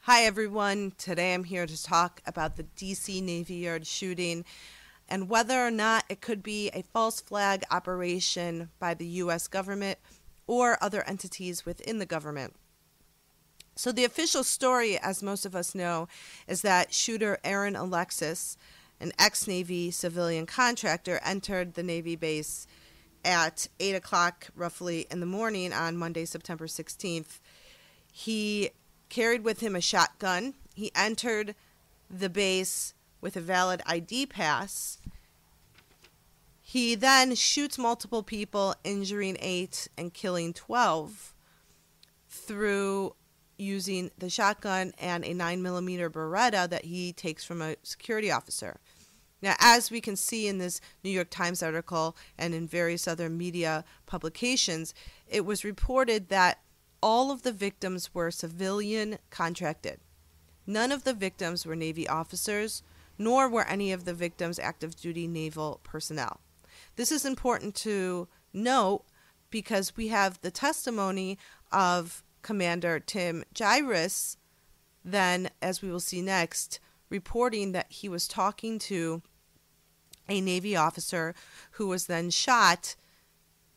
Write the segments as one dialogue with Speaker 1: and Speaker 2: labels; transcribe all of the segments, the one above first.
Speaker 1: Hi everyone, today I'm here to talk about the DC Navy Yard shooting and whether or not it could be a false flag operation by the U.S. government or other entities within the government. So the official story, as most of us know, is that shooter Aaron Alexis, an ex-Navy civilian contractor, entered the Navy base at 8 o'clock roughly in the morning on Monday, September 16th. He carried with him a shotgun. He entered the base with a valid ID pass. He then shoots multiple people, injuring 8 and killing 12 through using the shotgun and a 9mm Beretta that he takes from a security officer. Now, as we can see in this New York Times article and in various other media publications, it was reported that all of the victims were civilian contracted. None of the victims were Navy officers, nor were any of the victims active duty naval personnel. This is important to note because we have the testimony of Commander Tim Gyrus, then, as we will see next, reporting that he was talking to a Navy officer who was then shot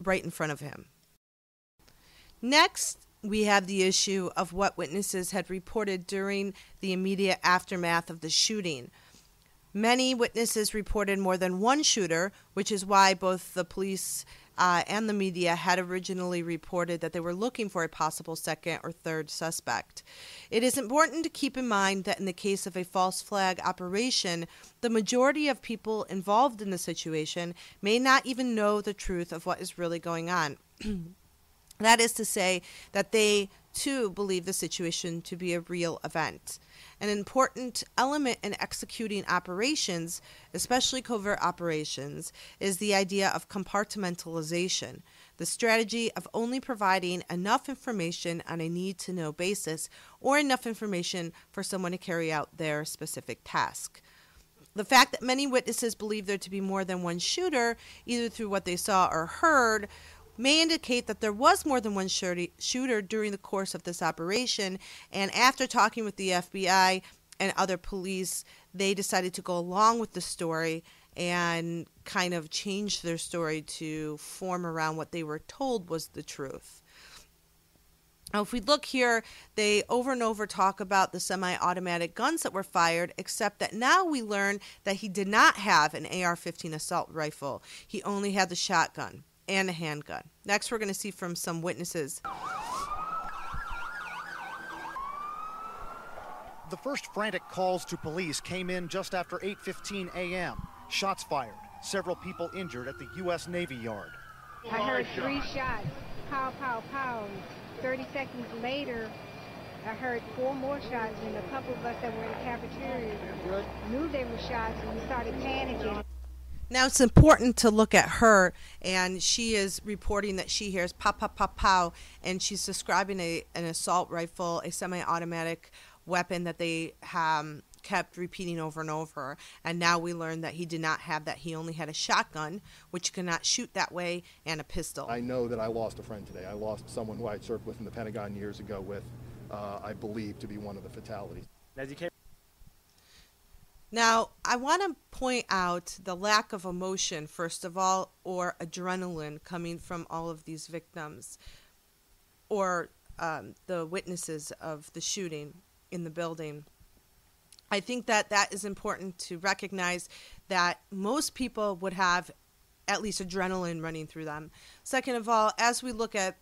Speaker 1: right in front of him. Next, we have the issue of what witnesses had reported during the immediate aftermath of the shooting. Many witnesses reported more than one shooter, which is why both the police and the media had originally reported that they were looking for a possible second or third suspect. It is important to keep in mind that in the case of a false flag operation, the majority of people involved in the situation may not even know the truth of what is really going on. That is to say that they, too, believe the situation to be a real event. An important element in executing operations, especially covert operations, is the idea of compartmentalization, the strategy of only providing enough information on a need-to-know basis or enough information for someone to carry out their specific task. The fact that many witnesses believe there to be more than one shooter, either through what they saw or heard, may indicate that there was more than one shooter during the course of this operation, and after talking with the FBI and other police, they decided to go along with the story and kind of change their story to form around what they were told was the truth. Now, if we look here, they over and over talk about the semi-automatic guns that were fired, except that now we learn that he did not have an AR-15 assault rifle. He only had the shotgun and a handgun. Next, we're going to see from some witnesses.
Speaker 2: The first frantic calls to police came in just after 8:15 a.m. Shots fired. Several people injured at the U.S. Navy Yard.
Speaker 3: I heard 3 shots. Pow, pow, pow. 30 seconds later, I heard 4 more shots, and a couple of us that were in the cafeteria knew they were shots, and we started panicking.
Speaker 1: Now, it's important to look at her, and she is reporting that she hears pow, pow, pow, pow, and she's describing an assault rifle, a semi-automatic weapon that they kept repeating over and over. And now we learn that he did not have that. He only had a shotgun, which cannot shoot that way, and a pistol.
Speaker 4: I know that I lost a friend today. I lost someone who I had served with in the Pentagon years ago with, I believe, to be one of the fatalities.
Speaker 1: Now, I want to point out the lack of emotion, first of all, or adrenaline coming from all of these victims or the witnesses of the shooting in the building. I think that that is important to recognize that most people would have at least adrenaline running through them. Second of all, as we look at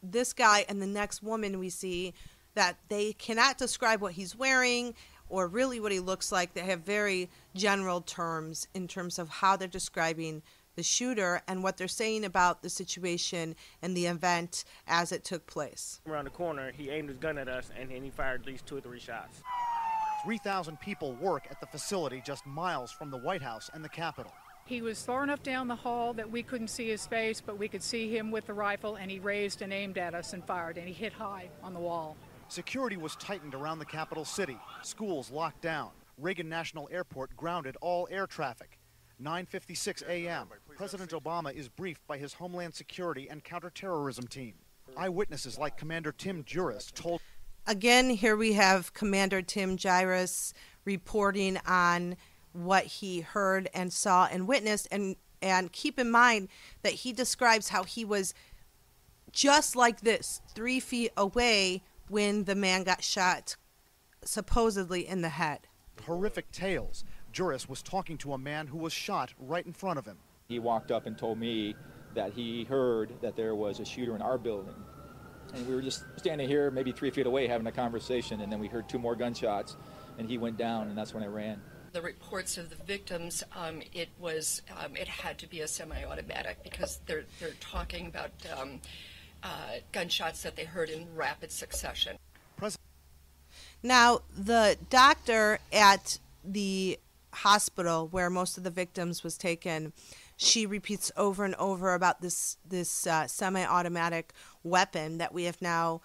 Speaker 1: this guy and the next woman, we see that they cannot describe what he's wearing or really what he looks like. They have very general terms in terms of how they're describing the shooter and what they're saying about the situation and the event as it took place.
Speaker 5: Around the corner, he aimed his gun at us, and he fired at least 2 or 3 shots.
Speaker 2: 3,000 people work at the facility just miles from the White House and the Capitol.
Speaker 6: He was far enough down the hall that we couldn't see his face, but we could see him with the rifle, and he raised and aimed at us and fired, and he hit high on the wall.
Speaker 2: Security was tightened around the capital city. Schools locked down. Reagan National Airport grounded all air traffic. 9:56 a.m. President Obama is briefed by his Homeland Security and Counterterrorism team. Eyewitnesses like Commander Tim Gyrus told...
Speaker 1: Again, here we have Commander Tim Gyrus reporting on what he heard and saw and witnessed. And keep in mind that he describes how he was just like this, 3 feet away when the man got shot, supposedly in the head.
Speaker 2: Horrific tales. Juris was talking to a man who was shot right in front of him.
Speaker 7: He walked up and told me that he heard that there was a shooter in our building. And we were just standing here maybe 3 feet away having a conversation, and then we heard 2 more gunshots, and he went down, and that's when I ran.
Speaker 8: The reports of the victims, it had to be a semi-automatic because they're talking about gunshots that they heard in rapid succession.
Speaker 1: Now, the doctor at the hospital where most of the victims was taken, she repeats over and over about this semi-automatic weapon that we have now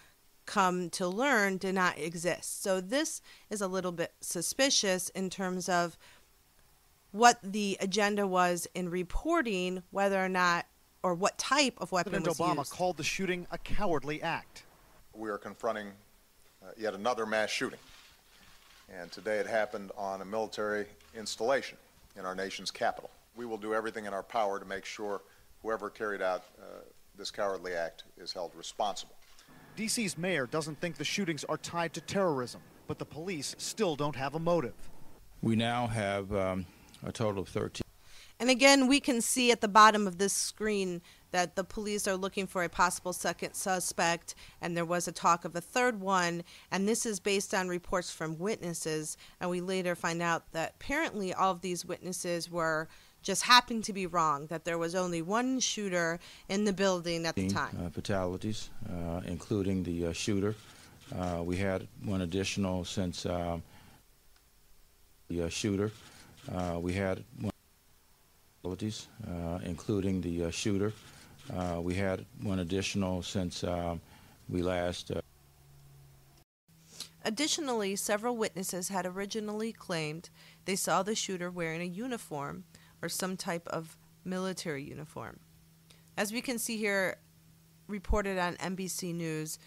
Speaker 1: come to learn did not exist. So this is a little bit suspicious in terms of what the agenda was in reporting whether or not or what type of weapon
Speaker 2: President
Speaker 1: was
Speaker 2: Obama
Speaker 1: used.
Speaker 2: called the shooting a cowardly act.
Speaker 9: We are confronting yet another mass shooting. And today it happened on a military installation in our nation's capital. We will do everything in our power to make sure whoever carried out this cowardly act is held responsible.
Speaker 2: D.C.'s mayor doesn't think the shootings are tied to terrorism, but the police still don't have a motive.
Speaker 10: We now have a total of 13.
Speaker 1: And again, we can see at the bottom of this screen that the police are looking for a possible second suspect, and there was a talk of a third one, and this is based on reports from witnesses, and we later find out that apparently all of these witnesses were just happened to be wrong, that there was only one shooter in the building at the time.
Speaker 10: Fatalities, including the shooter. We had one additional since the shooter. We had one fatalities, including the shooter. We had one additional since we last.
Speaker 1: Additionally, several witnesses had originally claimed they saw the shooter wearing a uniform or some type of military uniform. As we can see here, reported on NBC News,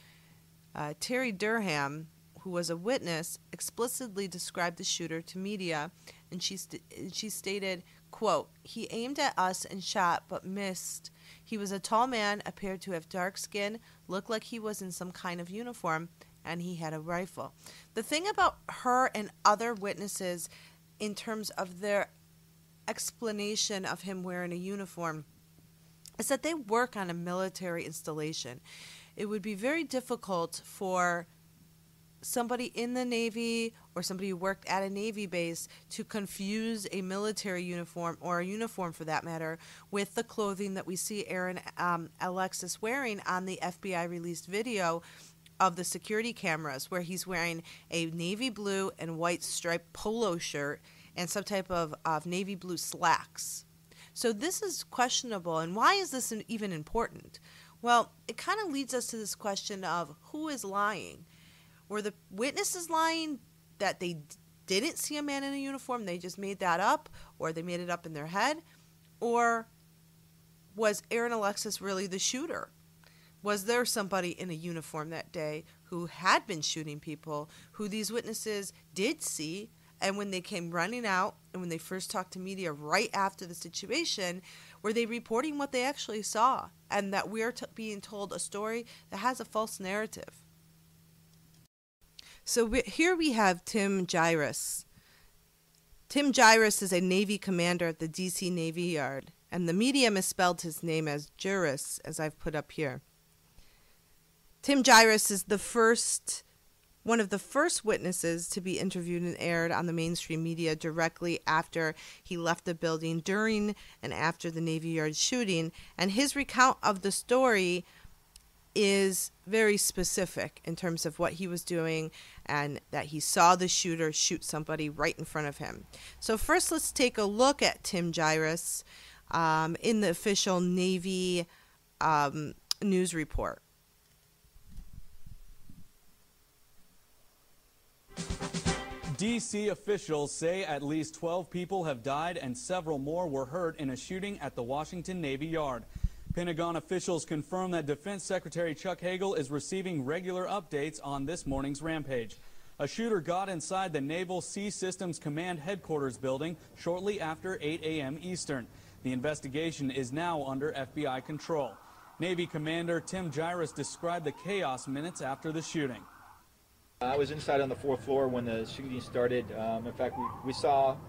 Speaker 1: Terry Durham, who was a witness, explicitly described the shooter to media, and she stated, quote, "He aimed at us and shot but missed. He was a tall man, appeared to have dark skin, looked like he was in some kind of uniform, and he had a rifle." The thing about her and other witnesses in terms of their explanation of him wearing a uniform is that they work on a military installation. It would be very difficult for somebody in the Navy or somebody who worked at a Navy base to confuse a military uniform, or a uniform for that matter, with the clothing that we see Aaron Alexis wearing on the FBI released video of the security cameras, where he's wearing a navy blue and white striped polo shirt and some type of navy blue slacks. So this is questionable. And why is this even important? Well, it kind of leads us to this question of who is lying. Were the witnesses lying that they didn't see a man in a uniform, they just made that up, or they made it up in their head? Or was Aaron Alexis really the shooter? Was there somebody in a uniform that day who had been shooting people, who these witnesses did see? And when they came running out, and when they first talked to media right after the situation, were they reporting what they actually saw? And that we're being told a story that has a false narrative. So here we have Tim Gyrus. Tim Gyrus is a Navy commander at the D.C. Navy Yard, and the media misspelled his name as Juris, as I've put up here. Tim Gyrus is one of the first witnesses to be interviewed and aired on the mainstream media directly after he left the building, during and after the Navy Yard shooting, and his recount of the story is very specific in terms of what he was doing, and that he saw the shooter shoot somebody right in front of him. So first, let's take a look at Tim Gyrus in the official Navy news report.
Speaker 11: D.C. officials say at least 12 people have died and several more were hurt in a shooting at the Washington Navy Yard. Pentagon officials confirm that Defense Secretary Chuck Hagel is receiving regular updates on this morning's rampage. A shooter got inside the Naval Sea Systems Command Headquarters building shortly after 8 a.m. Eastern. The investigation is now under FBI control. Navy Commander Tim Gyrus described the chaos minutes after the shooting.
Speaker 7: I was inside on the 4th floor when the shooting started. In fact, we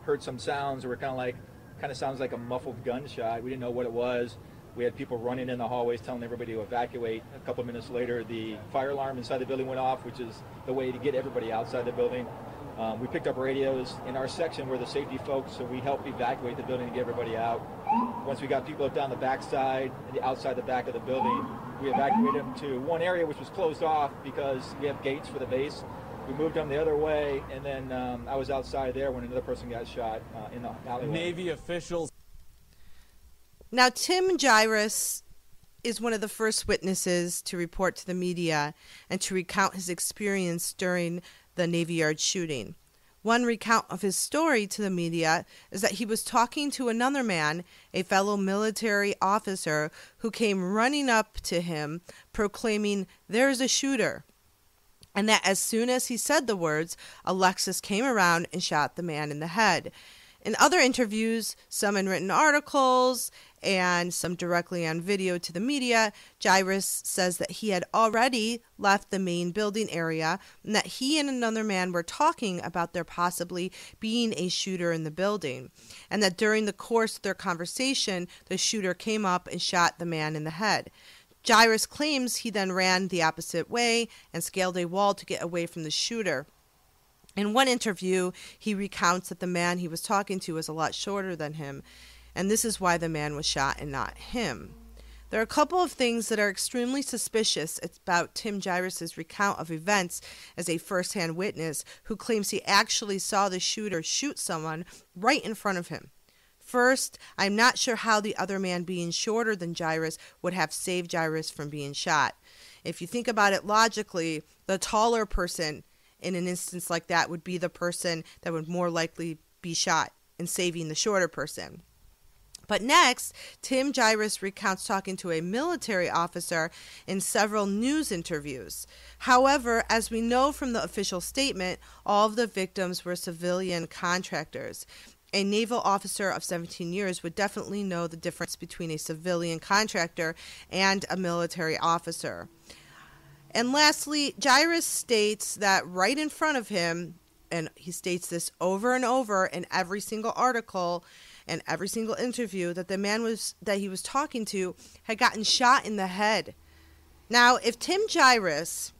Speaker 7: heard some sounds that were kind of sounds like a muffled gunshot. We didn't know what it was. We had people running in the hallways telling everybody to evacuate. A couple of minutes later, the fire alarm inside the building went off, which is the way to get everybody outside the building. We picked up radios in our section where the safety folks, so we helped evacuate the building to get everybody out. Once we got people up down the back side and outside the back of the building, we evacuated them to one area which was closed off because we have gates for the base. We moved them the other way, and then I was outside there when another person got shot in the alleyway.
Speaker 11: Navy officials.
Speaker 1: Now, Tim Gyrus is one of the first witnesses to report to the media and to recount his experience during the Navy Yard shooting. One recount of his story to the media is that he was talking to another man, a fellow military officer, who came running up to him proclaiming, "There's a shooter." And that as soon as he said the words, Alexis came around and shot the man in the head. In other interviews, some in written articles and some directly on video to the media, Gyrus says that he had already left the main building area and that he and another man were talking about there possibly being a shooter in the building, and that during the course of their conversation, the shooter came up and shot the man in the head. Gyrus claims he then ran the opposite way and scaled a wall to get away from the shooter. In one interview, he recounts that the man he was talking to was a lot shorter than him, and this is why the man was shot and not him. There are a couple of things that are extremely suspicious about Tim Gyrus' recount of events as a first-hand witness who claims he actually saw the shooter shoot someone right in front of him. First, I'm not sure how the other man being shorter than Gyrus would have saved Gyrus from being shot. If you think about it logically, the taller person in an instance like that would be the person that would more likely be shot in saving the shorter person. But next, Tim Gyrus recounts talking to a military officer in several news interviews. However, as we know from the official statement, all of the victims were civilian contractors. A naval officer of 17 years would definitely know the difference between a civilian contractor and a military officer. And lastly, Gyrus states that right in front of him, and he states this over and over in every single article and every single interview, that the man that he was talking to had gotten shot in the head. Now, if Tim Gyrus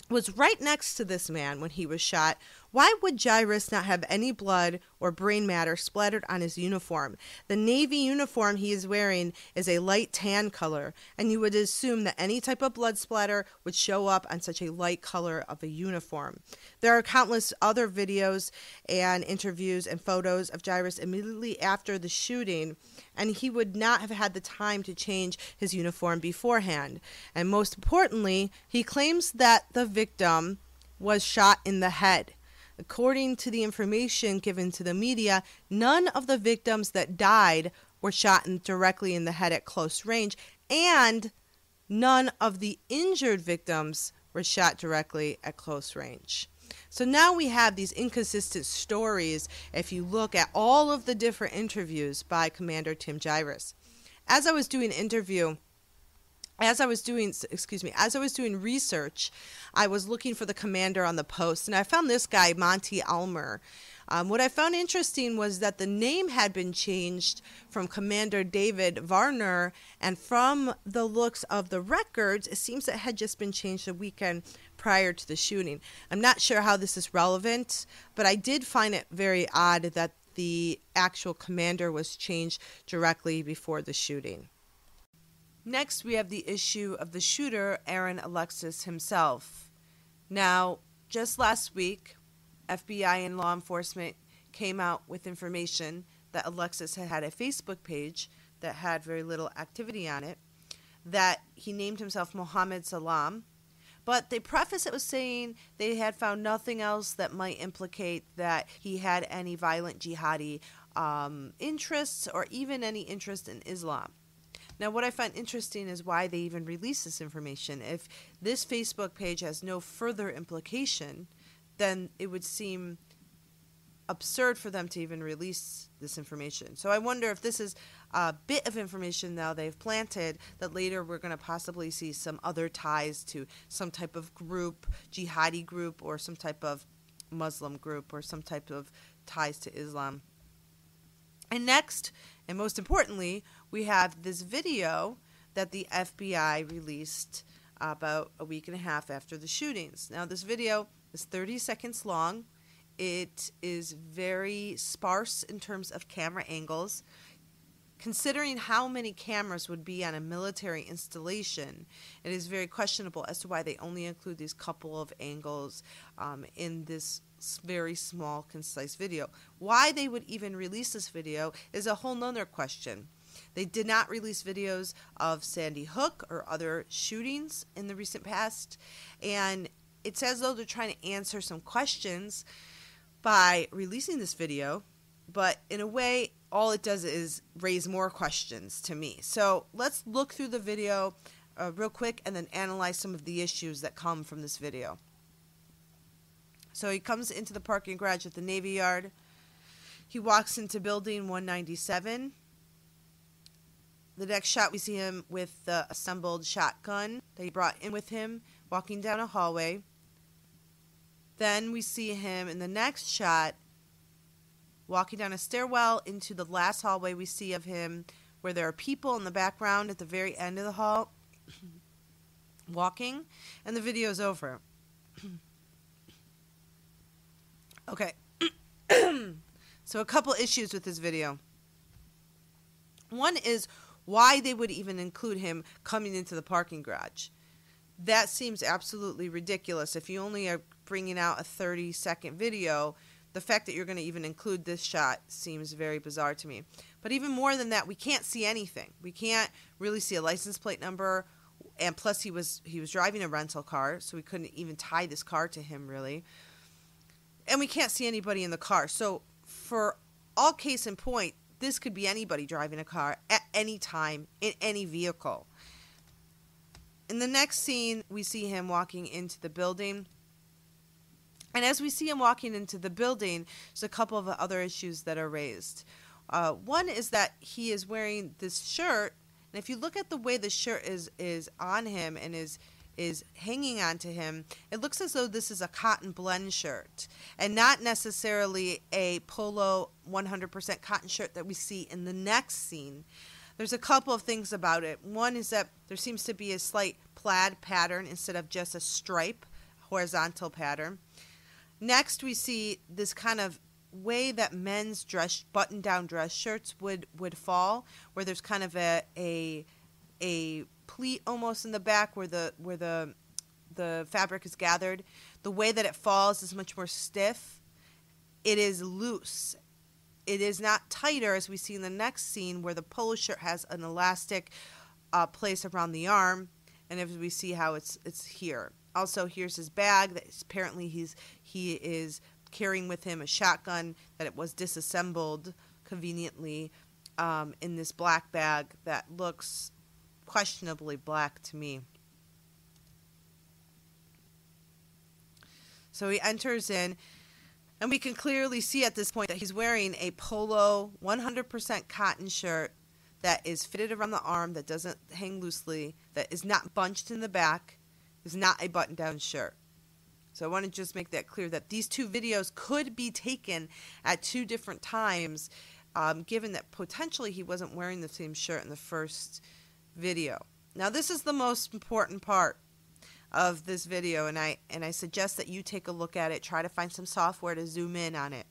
Speaker 1: was right next to this man when he was shot, why would Gyrus not have any blood or brain matter splattered on his uniform? The Navy uniform he is wearing is a light tan color, and you would assume that any type of blood splatter would show up on such a light color of a uniform. There are countless other videos and interviews and photos of Gyrus immediately after the shooting, and he would not have had the time to change his uniform beforehand. And most importantly, he claims that the victim was shot in the head. According to the information given to the media, none of the victims that died were shot directly in the head at close range, and none of the injured victims were shot directly at close range. So now we have these inconsistent stories if you look at all of the different interviews by Commander Tim Gyrus. As I was doing research, I was looking for the commander on the post, and I found this guy, Monty Almer. What I found interesting was that the name had been changed from Commander David Varner, and from the looks of the records, it seems it had just been changed a weekend prior to the shooting. I'm not sure how this is relevant, but I did find it very odd that the actual commander was changed directly before the shooting. Next, we have the issue of the shooter, Aaron Alexis himself. Now, just last week, FBI and law enforcement came out with information that Alexis had a Facebook page that had very little activity on it, that he named himself Mohammed Salam, but they prefaced it with saying they had found nothing else that might implicate that he had any violent jihadi interests or even any interest in Islam. Now, what I find interesting is why they even release this information. If this Facebook page has no further implication, then it would seem absurd for them to even release this information. So I wonder if this is a bit of information now they've planted that later we're going to possibly see some other ties to some type of group, jihadi group, or some type of Muslim group, or some type of ties to Islam. And next, and most importantly, we have this video that the FBI released about a week and a half after the shootings. Now, this video is 30 seconds long. It is very sparse in terms of camera angles. Considering how many cameras would be on a military installation, it is very questionable as to why they only include these couple of angles in this very small, concise video. Why they would even release this video is a whole nother question. They did not release videos of Sandy Hook or other shootings in the recent past, and it's as though they're trying to answer some questions by releasing this video, but in a way, all it does is raise more questions to me. So let's look through the video real quick and then analyze some of the issues that come from this video. So he comes into the parking garage at the Navy Yard. He walks into building 197. The next shot, we see him with the assembled shotgun that he brought in with him, walking down a hallway. Then we see him in the next shot walking down a stairwell into the last hallway we see of him, where there are people in the background at the very end of the hall walking, and the video is over. Okay. So a couple issues with this video. One is why they would even include him coming into the parking garage. That seems absolutely ridiculous. If you only are bringing out a 30-second video, the fact that you're going to even include this shot seems very bizarre to me. But even more than that, we can't see anything. We can't really see a license plate number, and plus he was driving a rental car, so we couldn't even tie this car to him, really. And we can't see anybody in the car. So for all case in point, this could be anybody driving a car at any time in any vehicle. In the next scene, we see him walking into the building. And as we see him walking into the building, there's a couple of other issues that are raised. One is that he is wearing this shirt, and if you look at the way the shirt is on him and is hanging onto him, it looks as though this is a cotton blend shirt and not necessarily a polo 100% cotton shirt that we see in the next scene. There's a couple of things about it. One is that there seems to be a slight plaid pattern instead of just a stripe, horizontal pattern. Next, we see this kind of way that men's button-down dress shirts would fall, where there's kind of a pleat almost in the back where the fabric is gathered. The way that it falls is much more stiff. It is loose. It is not tighter, as we see in the next scene, where the polo shirt has an elastic place around the arm, and as we see how it's here. Also, here's his bag that apparently he is carrying with him a shotgun that it was disassembled conveniently in this black bag that looks questionably black to me. So he enters in, and we can clearly see at this point that he's wearing a polo 100% cotton shirt that is fitted around the arm, that doesn't hang loosely, that is not bunched in the back, is not a button-down shirt. So I want to just make that clear that these two videos could be taken at two different times, given that potentially he wasn't wearing the same shirt in the first video. Now, this is the most important part of this video, and I suggest that you take a look at it. Try to find some software to zoom in on it.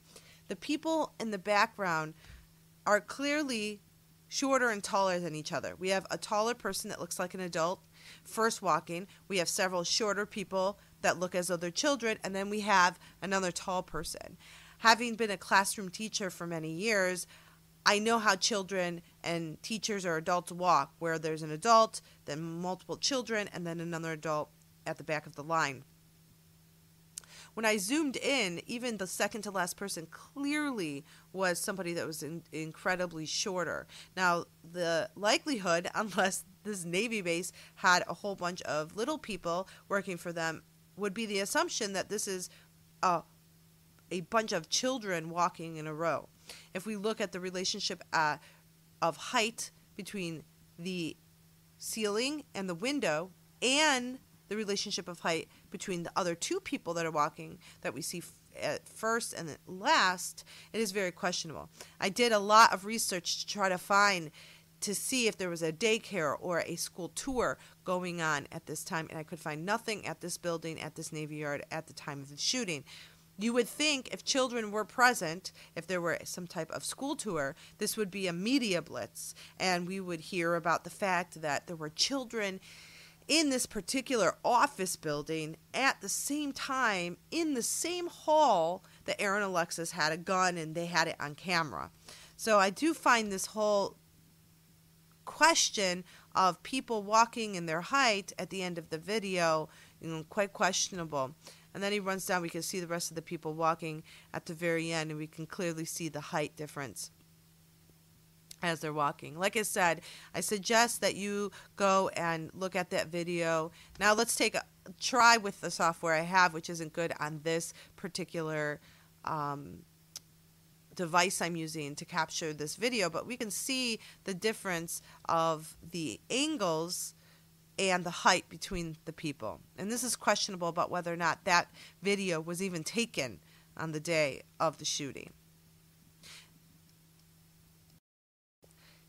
Speaker 1: The people in the background are clearly shorter and taller than each other. We have a taller person that looks like an adult first walking. We have several shorter people that look as though they're children, and then we have another tall person. Having been a classroom teacher for many years, I know how children and teachers or adults walk, where there's an adult, then multiple children, and then another adult at the back of the line. when I zoomed in, even the second to last person clearly was somebody that was incredibly shorter. Now, the likelihood, unless this Navy base had a whole bunch of little people working for them, would be the assumption that this is a bunch of children walking in a row. If we look at the relationship of height between the ceiling and the window and the relationship of height between the other two people that are walking that we see at first and at last, it is very questionable. I did a lot of research to try to see if there was a daycare or a school tour going on at this time, and I could find nothing at this building, at this Navy Yard, at the time of the shooting. You would think if children were present, if there were some type of school tour, this would be a media blitz, and we would hear about the fact that there were children in this particular office building at the same time in the same hall that Aaron and Alexis had a gun and they had it on camera. So I do find this whole question of people walking in their height at the end of the video, quite questionable. And then he runs down, we can see the rest of the people walking at the very end, and we can clearly see the height difference as they're walking. Like I said, I suggest that you go and look at that video. Now let's try with the software I have, which isn't good on this particular device I'm using to capture this video, but we can see the difference of the angles and the height between the people. And this is questionable about whether or not that video was even taken on the day of the shooting.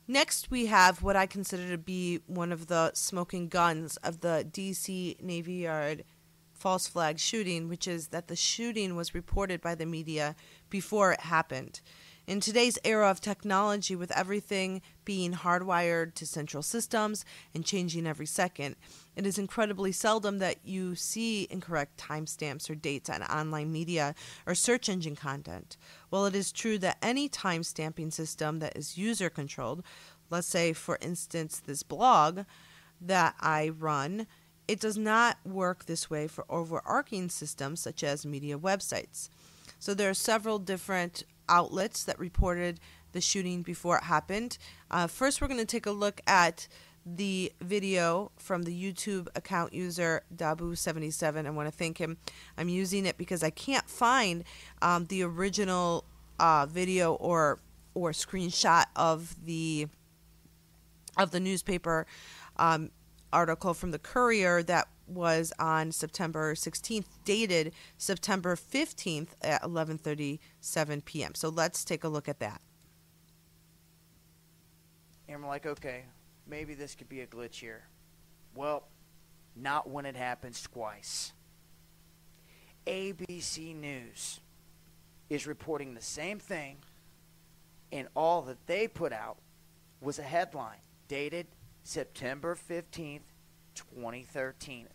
Speaker 1: Next, we have what I consider to be one of the smoking guns of the D.C. Navy Yard false flag shooting, which is that the shooting was reported by the media before it happened. In today's era of technology, with everything being hardwired to central systems and changing every second, it is incredibly seldom that you see incorrect timestamps or dates on online media or search engine content. While it is true that any timestamping system that is user-controlled, let's say, for instance, this blog that I run, it does not work this way for overarching systems such as media websites. So there are several different outlets that reported the shooting before it happened. First, we're going to take a look at the video from the YouTube account user Dabu77. I want to thank him. I'm using it because I can't find the original video or screenshot of the newspaper article from the Courier that was on September 16th, dated September 15th at 11:37 p.m. So let's take a look at that.
Speaker 12: And we're like, okay, maybe this could be a glitch here. Well, not when it happens twice. ABC News is reporting the same thing, and all that they put out was a headline dated September 15th, 2013.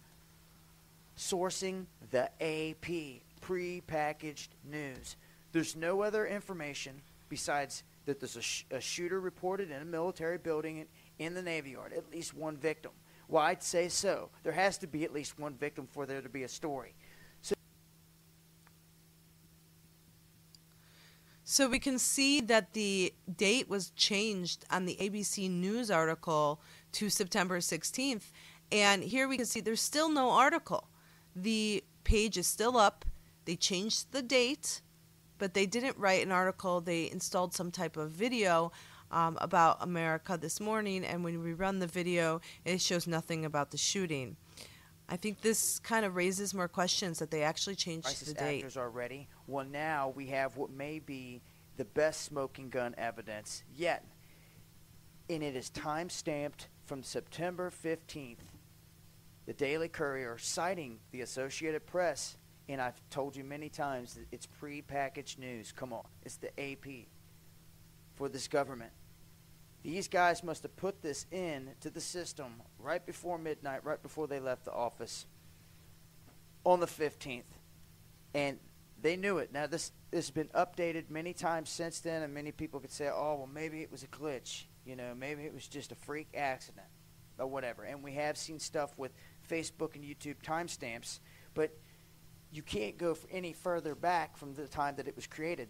Speaker 12: Sourcing the AP, prepackaged news. There's no other information besides that there's a shooter reported in a military building in the Navy Yard, at least one victim. Well, I'd say so. There has to be at least one victim for there to be a story.
Speaker 1: So we can see that the date was changed on the ABC News article to September 16th. And here we can see there's still no article. The page is still up. They changed the date, but they didn't write an article. They installed some type of video about America this morning, and when we run the video, it shows nothing about the shooting. I think this kind of raises more questions that they actually changed the date.
Speaker 12: Actors are ready. Well, now we have what may be the best smoking gun evidence yet, and it is time-stamped from September 15th. The Daily Courier citing the Associated Press, and I've told you many times that it's pre-packaged news. Come on, it's the AP for this government. These guys must have put this in to the system right before midnight, right before they left the office on the 15th. And they knew it. Now, this has been updated many times since then, and many people could say, oh, well, maybe it was a glitch. You know, maybe it was just a freak accident or whatever. And we have seen stuff with Facebook and YouTube timestamps. But you can't go any further back from the time that it was created.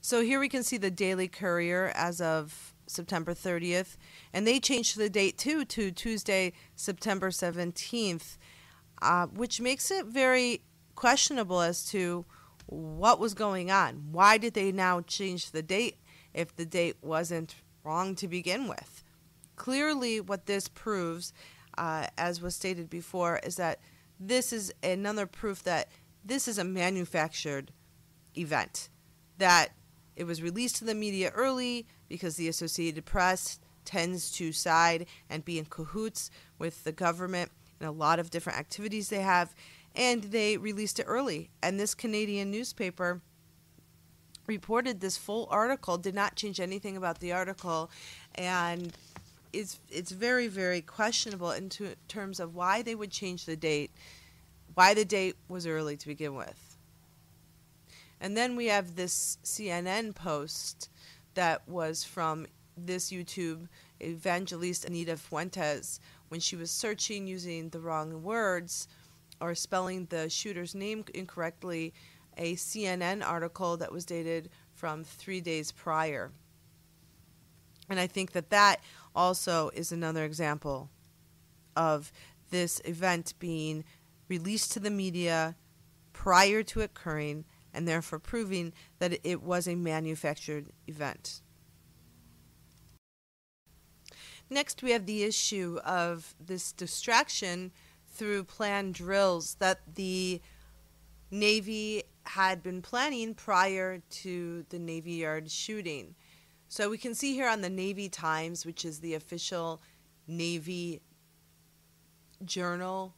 Speaker 1: So here we can see the Daily Courier as of September 30th, and they changed the date too to Tuesday, September 17th, which makes it very questionable as to what was going on. Why did they now change the date if the date wasn't wrong to begin with? Clearly, what this proves, as was stated before, is that this is another proof that this is a manufactured event, that it was released to the media early because the Associated Press tends to side and be in cahoots with the government in a lot of different activities they have, and they released it early. And this Canadian newspaper reported this full article, did not change anything about the article, and it's very, very questionable in terms of why they would change the date, why the date was early to begin with. And then we have this CNN post that was from this YouTube Evangelist Anita Fuentes when she was searching using the wrong words or spelling the shooter's name incorrectly, a CNN article that was dated from 3 days prior. And I think that that also is another example of this event being released to the media prior to occurring, and therefore proving that it was a manufactured event. Next, we have the issue of this distraction through planned drills that the Navy had been planning prior to the Navy Yard shooting. So we can see here on the Navy Times, which is the official Navy journal,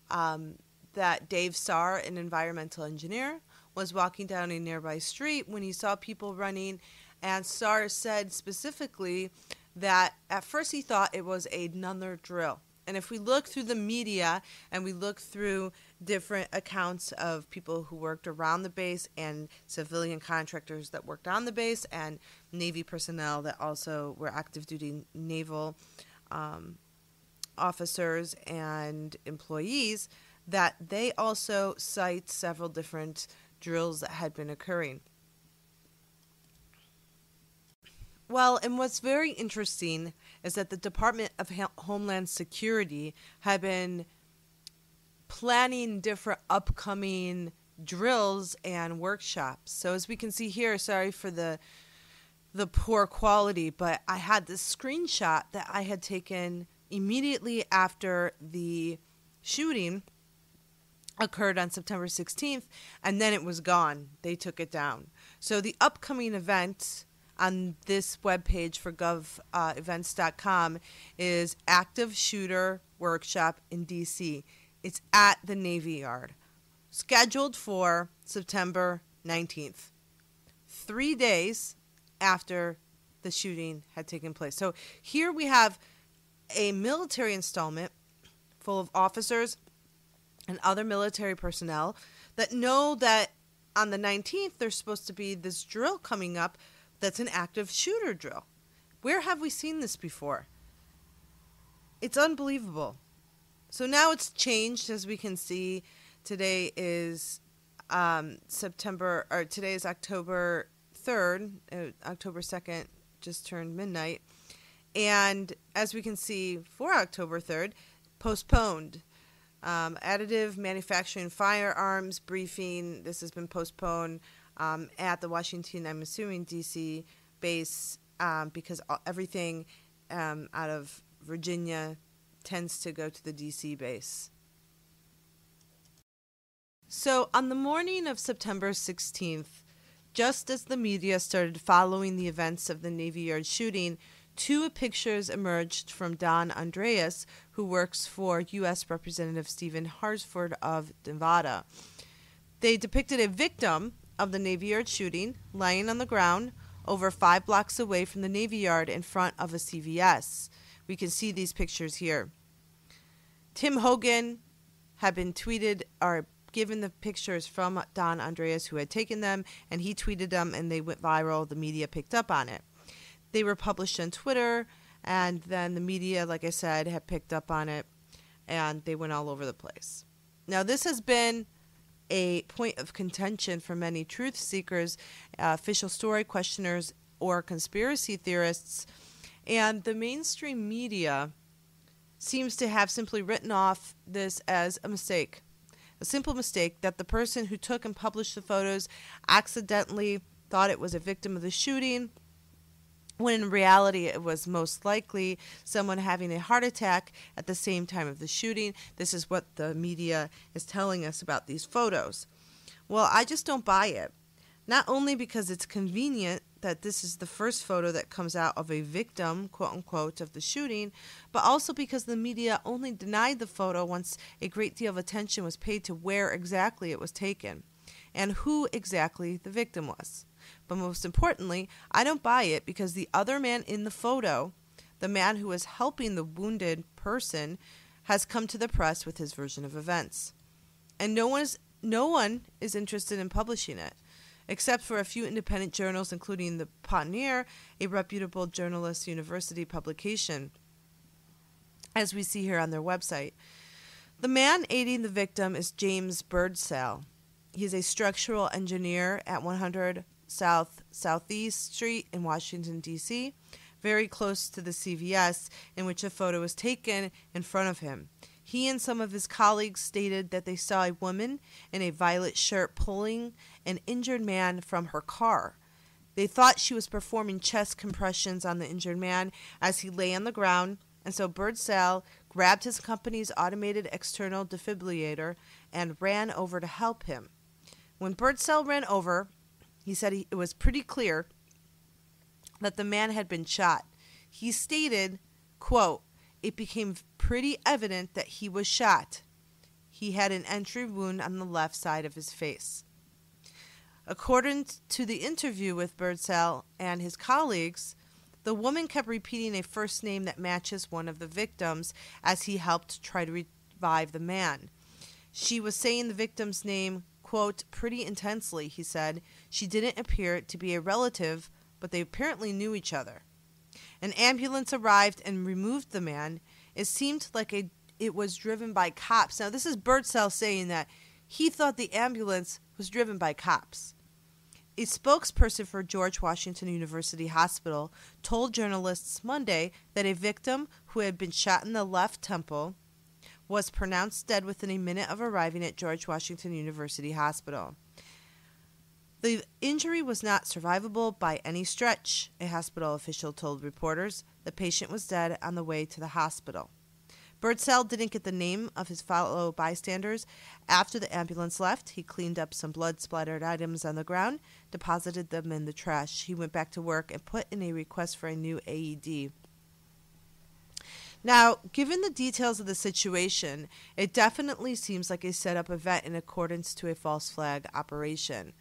Speaker 1: that Dave Starr, an environmental engineer, was walking down a nearby street when he saw people running, and Starr said specifically that at first he thought it was another drill. And if we look through the media and we look through different accounts of people who worked around the base and civilian contractors that worked on the base and Navy personnel that also were active duty naval officers and employees, that they also cite several different drills that had been occurring. Well, and what's very interesting is that the Department of Homeland Security had been planning different upcoming drills and workshops. So as we can see here, sorry for the poor quality, but I had this screenshot that I had taken immediately after the shooting occurred on September 16th, and then it was gone. They took it down. So the upcoming event on this webpage for govevents.com is Active Shooter Workshop in D.C. It's at the Navy Yard, scheduled for September 19th, 3 days after the shooting had taken place. So here we have a military installment full of officers and other military personnel that know that on the 19th there's supposed to be this drill coming up that's an active shooter drill. Where have we seen this before? It's unbelievable. So now it's changed, as we can see. Today is today is October 3rd. October 2nd just turned midnight. And as we can see, for October 3rd, postponed. Additive manufacturing firearms briefing. This has been postponed at the Washington, I'm assuming, D.C. base because everything out of Virginia tends to go to the D.C. base. So on the morning of September 16th, just as the media started following the events of the Navy Yard shooting, two pictures emerged from Don Andreas, who works for U.S. Representative Stephen Harsford of Nevada. They depicted a victim of the Navy Yard shooting lying on the ground over 5 blocks away from the Navy Yard in front of a CVS. We can see these pictures here. Tim Hogan had been tweeted or given the pictures from Don Andreas, who had taken them, and he tweeted them, and they went viral. The media picked up on it. They were published on Twitter, and then the media, like I said, had picked up on it, and they went all over the place. Now, this has been a point of contention for many truth seekers, official story questioners, or conspiracy theorists. And the mainstream media seems to have simply written off this as a mistake, a simple mistake, that the person who took and published the photos accidentally thought it was a victim of the shooting, when in reality it was most likely someone having a heart attack at the same time of the shooting. This is what the media is telling us about these photos. Well, I just don't buy it. Not only because it's convenient that this is the first photo that comes out of a victim, quote unquote, of the shooting, but also because the media only denied the photo once a great deal of attention was paid to where exactly it was taken and who exactly the victim was. But most importantly, I don't buy it because the other man in the photo, the man who was helping the wounded person, has come to the press with his version of events. And no one is interested in publishing it, except for a few independent journals, including the Pioneer, a reputable journalist university publication, as we see here on their website. The man aiding the victim is James Birdsell. He's a structural engineer at 100 Southeast Street in Washington, D.C., very close to the CVS in which a photo was taken in front of him. He and some of his colleagues stated that they saw a woman in a violet shirt pulling an injured man from her car. They thought she was performing chest compressions on the injured man as he lay on the ground, and so Birdsell grabbed his company's automated external defibrillator and ran over to help him. When Birdsell ran over, he said it was pretty clear that the man had been shot. He stated, quote, "It became pretty evident that he was shot. He had an entry wound on the left side of his face." According to the interview with Birdsell and his colleagues, the woman kept repeating a first name that matches one of the victims as he helped try to revive the man. She was saying the victim's name, quote, "pretty intensely," he said. She didn't appear to be a relative, but they apparently knew each other. An ambulance arrived and removed the man. It seemed like it was driven by cops. Now, this is Birdsell saying that he thought the ambulance was driven by cops. A spokesperson for George Washington University Hospital told journalists Monday that a victim who had been shot in the left temple was pronounced dead within a minute of arriving at George Washington University Hospital. The injury was not survivable by any stretch, a hospital official told reporters. The patient was dead on the way to the hospital. Birdsell didn't get the name of his fellow bystanders. After the ambulance left, he cleaned up some blood-splattered items on the ground, deposited them in the trash. He went back to work and put in a request for a new AED. Now, given the details of the situation, it definitely seems like a set-up event in accordance to a false flag operation.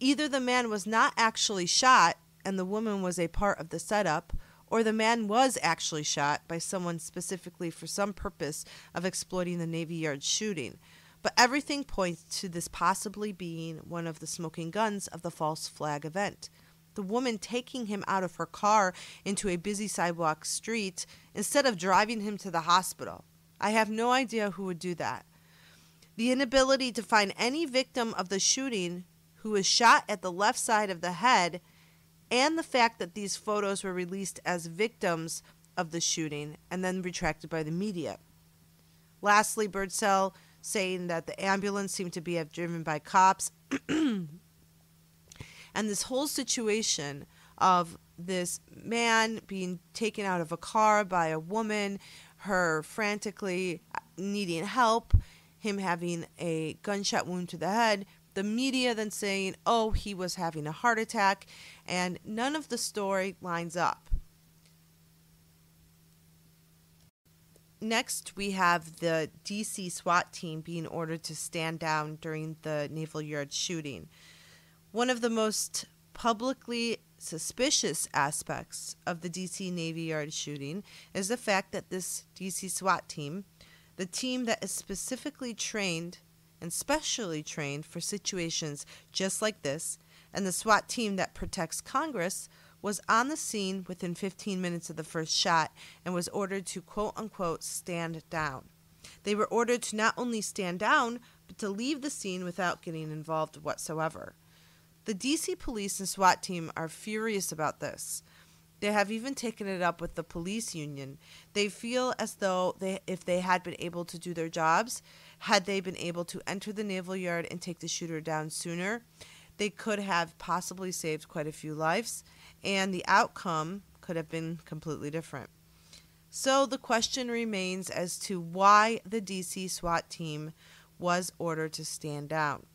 Speaker 1: Either the man was not actually shot and the woman was a part of the setup, or the man was actually shot by someone specifically for some purpose of exploiting the Navy Yard shooting. But everything points to this possibly being one of the smoking guns of the false flag event. The woman taking him out of her car into a busy sidewalk street instead of driving him to the hospital. I have no idea who would do that. The inability to find any victim of the shooting who was shot at the left side of the head, and the fact that these photos were released as victims of the shooting and then retracted by the media. Lastly, Birdsell saying that the ambulance seemed to be driven by cops. And this whole situation of this man being taken out of a car by a woman, her frantically needing help, him having a gunshot wound to the head, the media then saying, oh, he was having a heart attack, and none of the story lines up. Next, we have the D.C. SWAT team being ordered to stand down during the Naval Yard shooting. One of the most publicly suspicious aspects of the D.C. Navy Yard shooting is the fact that this D.C. SWAT team, the team that is specifically trained and specially trained for situations just like this, and the SWAT team that protects Congress, was on the scene within 15 minutes of the first shot and was ordered to quote-unquote stand down. They were ordered to not only stand down, to leave the scene without getting involved whatsoever. The D.C. police and SWAT team are furious about this. They have even taken it up with the police union. They feel as though if they had been able to do their jobs, had they been able to enter the Naval Yard and take the shooter down sooner, they could have possibly saved quite a few lives, and the outcome could have been completely different. So the question remains as to why the D.C. SWAT team was ordered to stand down.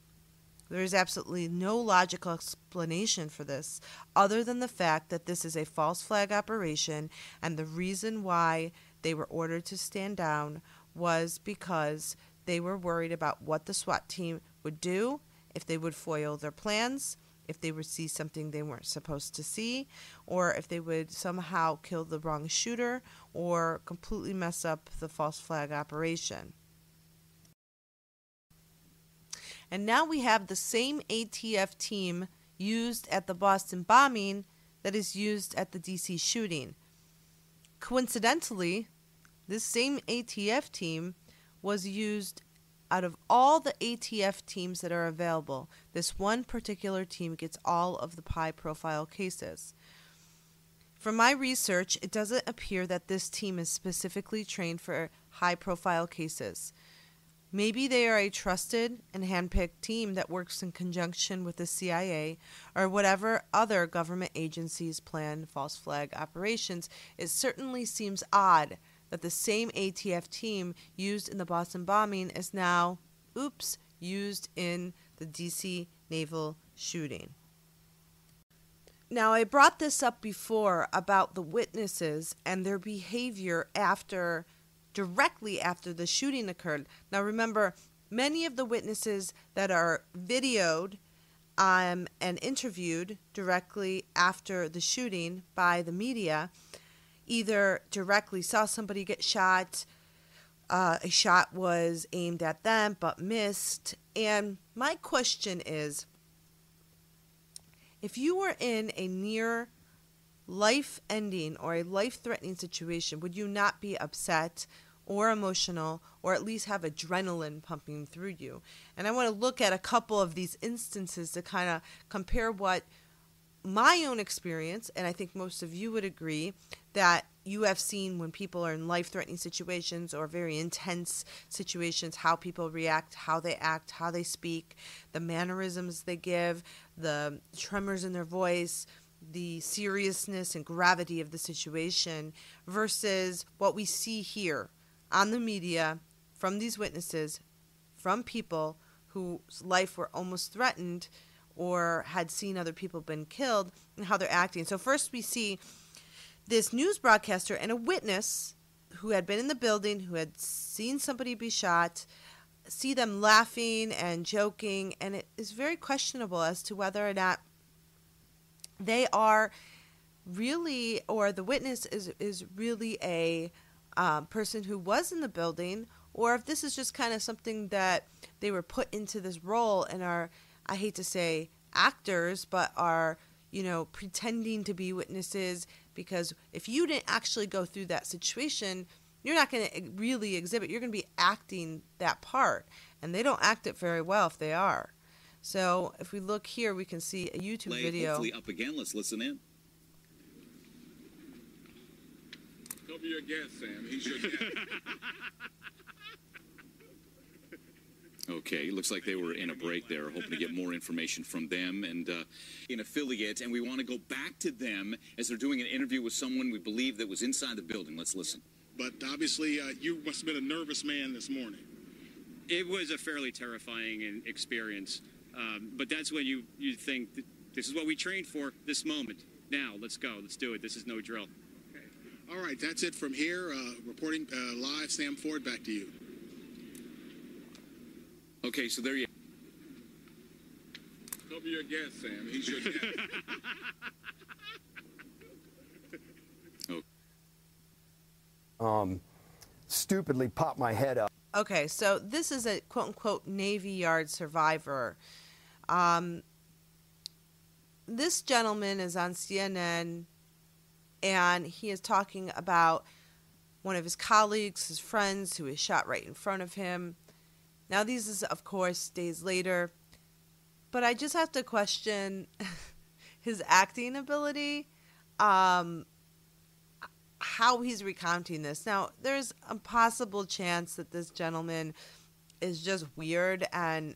Speaker 1: There is absolutely no logical explanation for this other than the fact that this is a false flag operation, and the reason why they were ordered to stand down was because they were worried about what the SWAT team would do if they would foil their plans, if they would see something they weren't supposed to see, or if they would somehow kill the wrong shooter or completely mess up the false flag operation. And now we have the same ATF team used at the Boston bombing that is used at the DC shooting. Coincidentally, this same ATF team was used out of all the ATF teams that are available. This one particular team gets all of the high-profile cases. From my research, it doesn't appear that this team is specifically trained for high-profile cases. Maybe they are a trusted and handpicked team that works in conjunction with the CIA or whatever other government agencies plan false flag operations. It certainly seems odd that the same ATF team used in the Boston bombing is now, used in the DC naval shooting. Now, I brought this up before about the witnesses and their behavior directly after the shooting occurred. Now remember, many of the witnesses that are videoed and interviewed directly after the shooting by the media either directly saw somebody get shot, a shot was aimed at them but missed. And my question is, if you were in a near life-ending or a life-threatening situation, would you not be upset or emotional, or at least have adrenaline pumping through you? And I want to look at a couple of these instances to kind of compare what my own experience, and I think most of you would agree, that you have seen when people are in life-threatening situations or very intense situations, how people react, how they act, how they speak, the mannerisms they give, the tremors in their voice, the seriousness and gravity of the situation versus what we see here on the media from these witnesses, from people whose life were almost threatened or had seen other people been killed, and how they're acting. So first we see this news broadcaster and a witness who had been in the building, who had seen somebody be shot, see them laughing and joking, and it is very questionable as to whether or not they are really, or the witness is really a person who was in the building, or if this is just kind of something that they were put into this role and are, I hate to say actors, but are, pretending to be witnesses, because if you didn't actually go through that situation, you're not going to really exhibit, you're going to be acting that part, and they don't act it very well if they are. So if we look here, we can see a YouTube video.
Speaker 13: Hopefully up again. Let's listen in.
Speaker 14: Cover your guest, Sam. He's your guest.
Speaker 13: Okay, looks like they were in a break there, hoping to get more information from them and an affiliate, and we want to go back to them as they're doing an interview with someone we believe that was inside the building. Let's listen.
Speaker 14: But obviously, you must have been a nervous man this morning.
Speaker 15: It was a fairly terrifying experience, but that's when you think that this is what we trained for, this moment. Now, let's go. Let's do it. This is no drill.
Speaker 14: Okay. All right, that's it from here. Reporting live, Sam Ford, back to you.
Speaker 13: Okay, so there you
Speaker 14: Cover your guest, Sam. He's your guest.
Speaker 16: Stupidly popped my head up.
Speaker 1: Okay, so this is a quote-unquote Navy Yard survivor. This gentleman is on CNN, and he is talking about one of his colleagues, his friends, who is shot right in front of him. Now, these is, of course, days later, but I just have to question his acting ability, how he's recounting this. Now, there's a possible chance that this gentleman is just weird and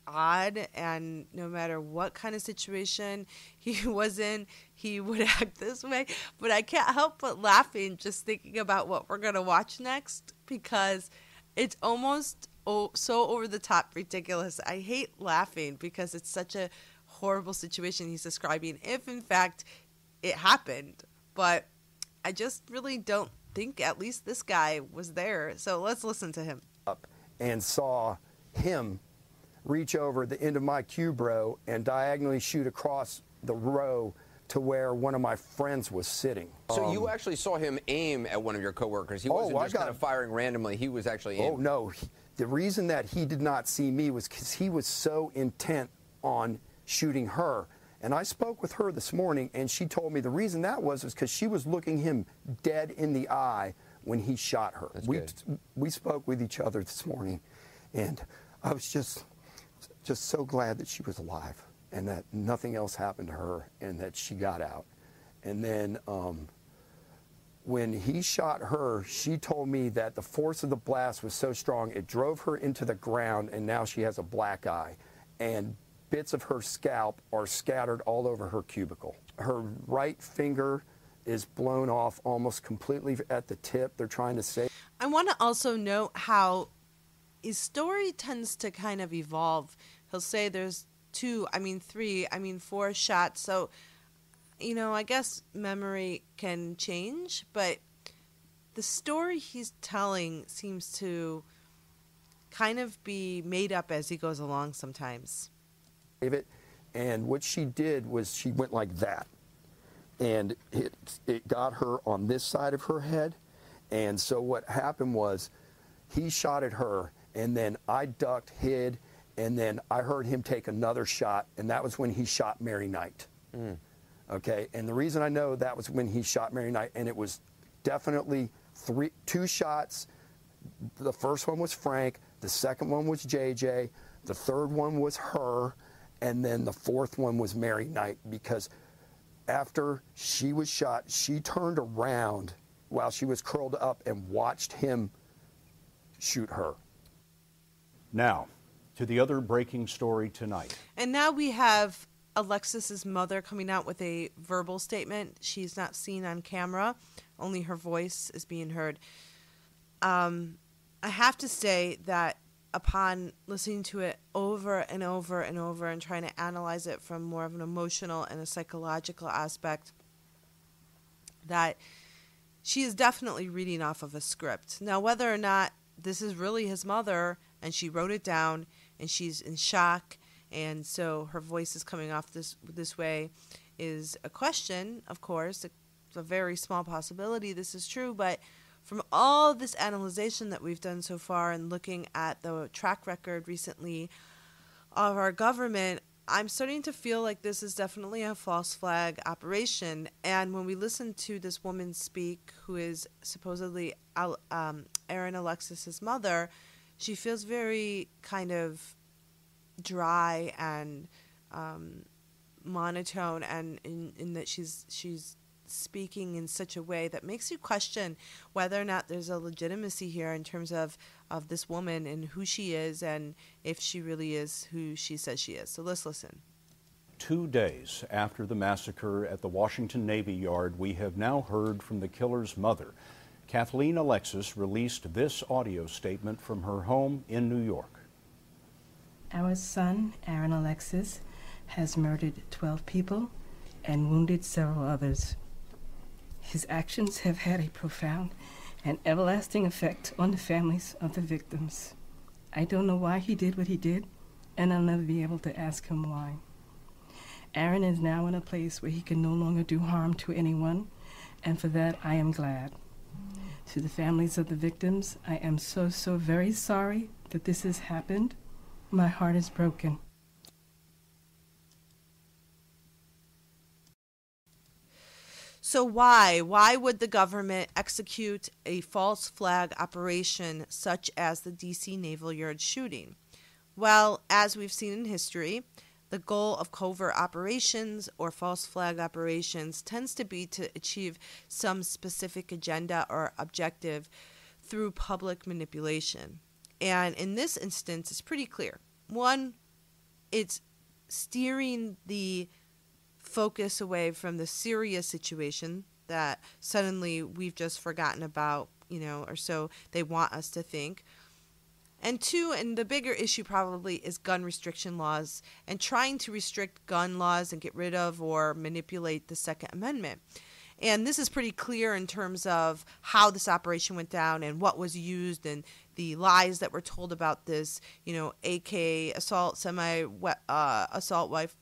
Speaker 1: odd, and no matter what kind of situation he was in, he would act this way. But I can't help but laughing just thinking about what we're going to watch next, because it's almost so over the top ridiculous. I hate laughing because it's such a horrible situation he's describing, if in fact it happened. But I just really don't think at least this guy was there. So let's listen to him.
Speaker 16: And saw him reach over the end of my cube row and diagonally shoot across the row to where one of my friends was sitting.
Speaker 17: So you actually saw him aim at one of your coworkers. He wasn't just kind of firing randomly. He was actually aiming.
Speaker 16: Oh, no. The reason that he did not see me was because he was so intent on shooting her. And I spoke with her this morning, and she told me the reason that was because she was looking him dead in the eye when he shot her. We spoke with each other this morning, and I was just so glad that she was alive and that nothing else happened to her and that she got out. And then when he shot her, she told me that the force of the blast was so strong it drove her into the ground, and now she has a black eye. And bits of her scalp are scattered all over her cubicle. Her right finger is blown off almost completely at the tip. They're trying to say.
Speaker 1: I want to also note how his story tends to kind of evolve. He'll say there's 4 shots. So, I guess memory can change, but the story he's telling seems to kind of be made up as he goes along sometimes.
Speaker 16: And what she did was she went like that. And it got her on this side of her head. And so what happened was he shot at her, and then I ducked, hid, and then I heard him take another shot, and that was when he shot Mary Knight. Okay, and the reason I know that was when he shot Mary Knight, and it was definitely 2 shots. The first one was Frank, the second one was JJ, the third one was her, and then the fourth one was Mary Knight, because after she was shot, she turned around while she was curled up and watched him shoot her.
Speaker 18: Now, to the other breaking story tonight.
Speaker 1: And now we have Alexis's mother coming out with a verbal statement. She's not seen on camera. Only her voice is being heard. I have to say that upon listening to it over and over and over and trying to analyze it from more of an emotional and a psychological aspect, that she is definitely reading off of a script. Now, whether or not this is really his mother and she wrote it down and she's in shock and so her voice is coming off this way is a question, of course. It's a very small possibility this is true, but from all this analyzation that we've done so far and looking at the track record recently of our government, I'm starting to feel like this is definitely a false flag operation. And when we listen to this woman speak, who is supposedly Aaron Alexis's mother, she feels very kind of dry and monotone, and in that she's speaking in such a way that makes you question whether or not there's a legitimacy here in terms of this woman and who she is and if she really is who she says she is. So let's listen.
Speaker 18: 2 days after the massacre at the Washington Navy Yard, we have now heard from the killer's mother. Kathleen Alexis released this audio statement from her home in New York.
Speaker 19: Our son, Aaron Alexis, has murdered 12 people and wounded several others. His actions have had a profound and everlasting effect on the families of the victims. I don't know why he did what he did, and I'll never be able to ask him why. Aaron is now in a place where he can no longer do harm to anyone, and for that I am glad. To the families of the victims, I am so very sorry that this has happened. My heart is broken.
Speaker 1: So why would the government execute a false flag operation such as the D.C. Naval Yard shooting? Well, as we've seen in history, the goal of covert operations or false flag operations tends to be to achieve some specific agenda or objective through public manipulation. And in this instance, it's pretty clear. One, it's steering the focus away from the serious situation that suddenly we've just forgotten about, or so they want us to think. And two, and the bigger issue probably, is gun restriction laws and trying to restrict gun laws and get rid of or manipulate the Second Amendment. And this is pretty clear in terms of how this operation went down and what was used and the lies that were told about this, AK assault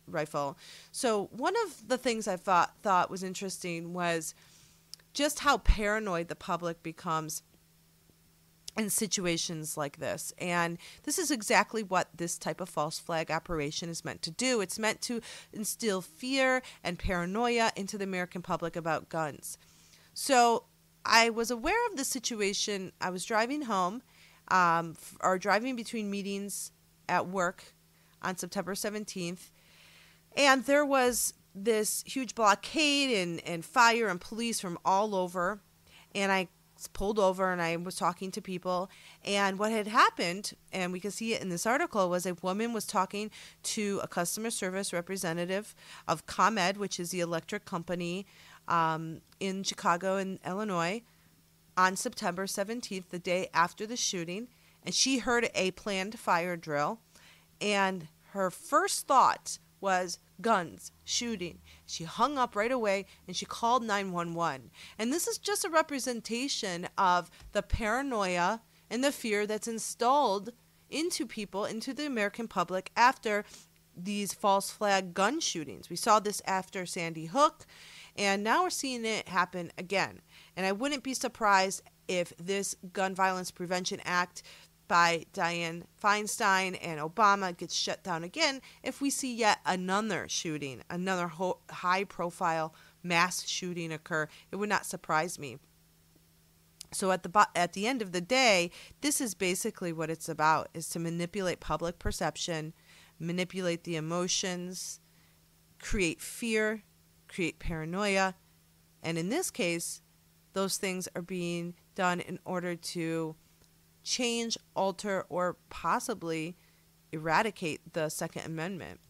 Speaker 1: rifle. So one of the things I thought was interesting was just how paranoid the public becomes in situations like this. And this is exactly what this type of false flag operation is meant to do. It's meant to instill fear and paranoia into the American public about guns. So I was aware of the situation. I was driving home or driving between meetings at work on September 17th, and there was this huge blockade and fire and police from all over, and I pulled over and I was talking to people, and what had happened, and we can see it in this article, was a woman was talking to a customer service representative of ComEd, which is the electric company in Chicago and Illinois, on September 17th, the day after the shooting, and she heard a planned fire drill, and her first thought was guns, shooting. She hung up right away and she called 911. And this is just a representation of the paranoia and the fear that's installed into people, into the American public after these false flag gun shootings. We saw this after Sandy Hook, and now we're seeing it happen again. And I wouldn't be surprised if this Gun Violence Prevention Act by Dianne Feinstein and Obama gets shut down again if we see yet another shooting, another high-profile mass shooting occur. It would not surprise me. So at the end of the day, this is basically what it's about, is to manipulate public perception, manipulate the emotions, create fear, create paranoia, and in this case, those things are being done in order to change, alter, or possibly eradicate the Second Amendment.